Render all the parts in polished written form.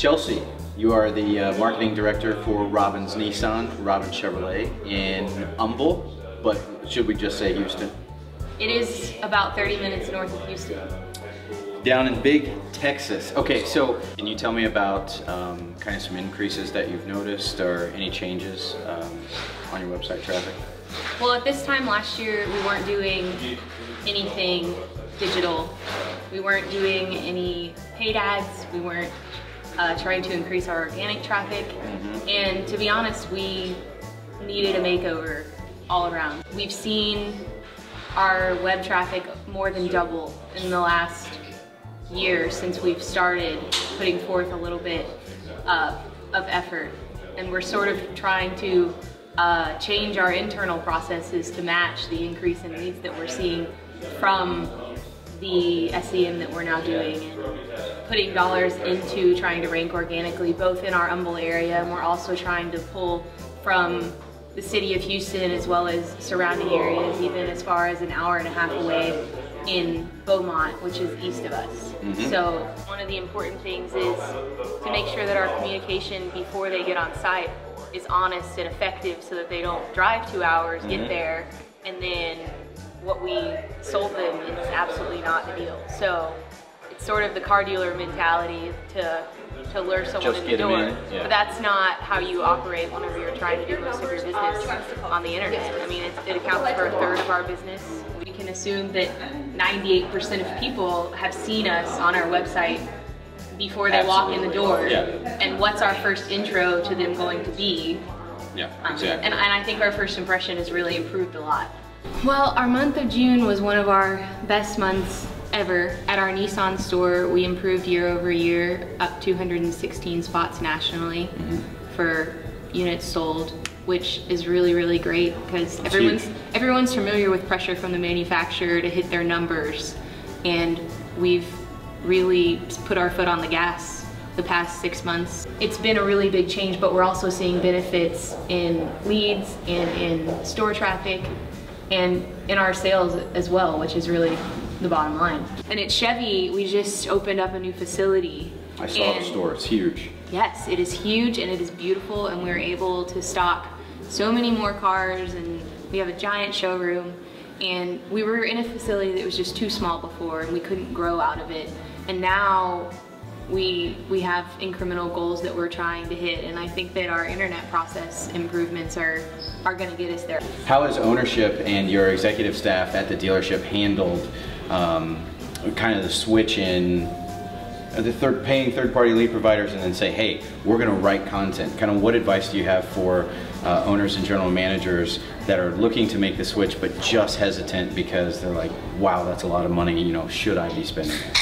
Chelsea, you are the marketing director for Robbins Nissan, Robbins Chevrolet in Humble, but should we just say Houston? It is about 30 minutes north of Houston. Down in Big Texas. Okay, so can you tell me about kind of some increases that you've noticed or any changes on your website traffic? Well, at this time last year, we weren't doing anything digital. We weren't doing any paid ads. We weren't trying to increase our organic traffic. And to be honest, we needed a makeover all around. We've seen our web traffic more than double in the last year since we've started putting forth a little bit of effort. And we're sort of trying to change our internal processes to match the increase in leads that we're seeing from the SEM that we're now doing, and putting dollars into trying to rank organically both in our Humble area, and we're also trying to pull from the city of Houston as well as surrounding areas, even as far as an hour and a half away in Beaumont, which is east of us. So one of the important things is to make sure that our communication before they get on site is honest and effective, so that they don't drive 2 hours, get there, and then what we sold them is absolutely not the deal. So it's sort of the car dealer mentality to lure someone in the door. But that's not how you operate whenever you're trying to do most of your business on the internet. I mean, it accounts for a third of our business. We can assume that 98% of people have seen us on our website before they walk in the door. And what's our first intro to them going to be? Exactly. And I think our first impression has really improved a lot. Well, our month of June was one of our best months ever. At our Nissan store, we improved year over year, up 216 spots nationally for units sold, which is really, really great, because everyone's familiar with pressure from the manufacturer to hit their numbers, and we've really put our foot on the gas the past 6 months. It's been a really big change, but we're also seeing benefits in leads and in store traffic and in our sales as well, which is really the bottom line. And at Chevy, we just opened up a new facility. I saw the store, it's huge. Yes, it is huge and it is beautiful, and we're able to stock so many more cars, and we have a giant showroom. And we were in a facility that was just too small before, and we couldn't grow out of it. And now we have incremental goals that we're trying to hit, and I think that our internet process improvements are gonna get us there. How has ownership and your executive staff at the dealership handled kind of the switch in paying third-party lead providers and then say, hey, we're gonna write content? Kind of what advice do you have for owners and general managers that are looking to make the switch but just hesitant because they're like, wow, that's a lot of money, you know, should I be spending it?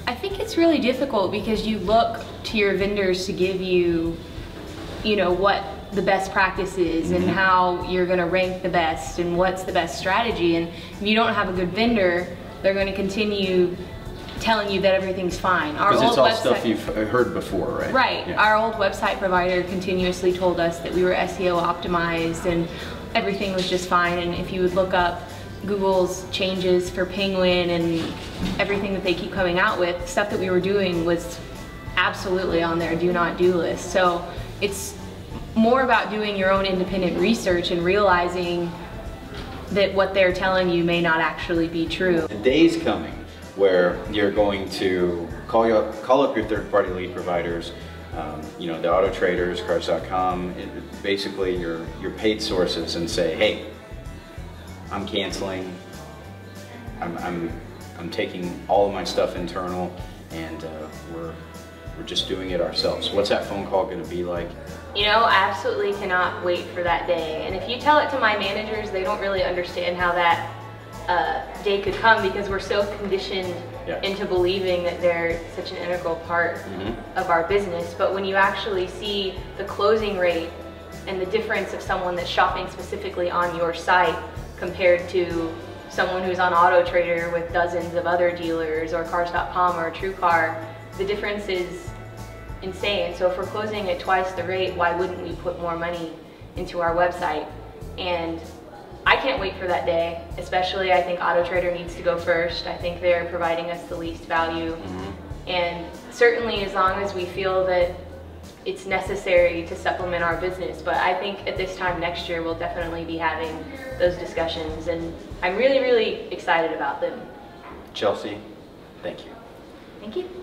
I think it's really difficult because you look to your vendors to give you, you know, what the best practice is and how you're gonna rank the best and what's the best strategy. And if you don't have a good vendor, they're gonna continue telling you that everything's fine. Because it's all stuff you've heard before, right? Right. Yeah. Our old website provider continuously told us that we were SEO optimized and everything was just fine. And if you would look up Google's changes for Penguin and everything that they keep coming out with, stuff that we were doing was absolutely on their do not do list. So it's more about doing your own independent research and realizing that what they're telling you may not actually be true. The day's coming where you're going to call up your third-party lead providers, you know, the AutoTraders, Cars.com, basically your paid sources, and say, hey, I'm canceling, I'm taking all of my stuff internal, and we're just doing it ourselves. What's that phone call gonna be like? You know, I absolutely cannot wait for that day. And if you tell it to my managers, they don't really understand how that day could come, because we're so conditioned into believing that they're such an integral part of our business. But when you actually see the closing rate and the difference of someone that's shopping specifically on your site compared to someone who's on AutoTrader with dozens of other dealers, or Cars.com or TrueCar, the difference is insane. So if we're closing at twice the rate, why wouldn't we put more money into our website? And I can't wait for that day, especially I think AutoTrader needs to go first. I think they're providing us the least value and certainly as long as we feel that it's necessary to supplement our business. But I think at this time next year we'll definitely be having those discussions, and I'm really, really excited about them. Chelsea, thank you. Thank you.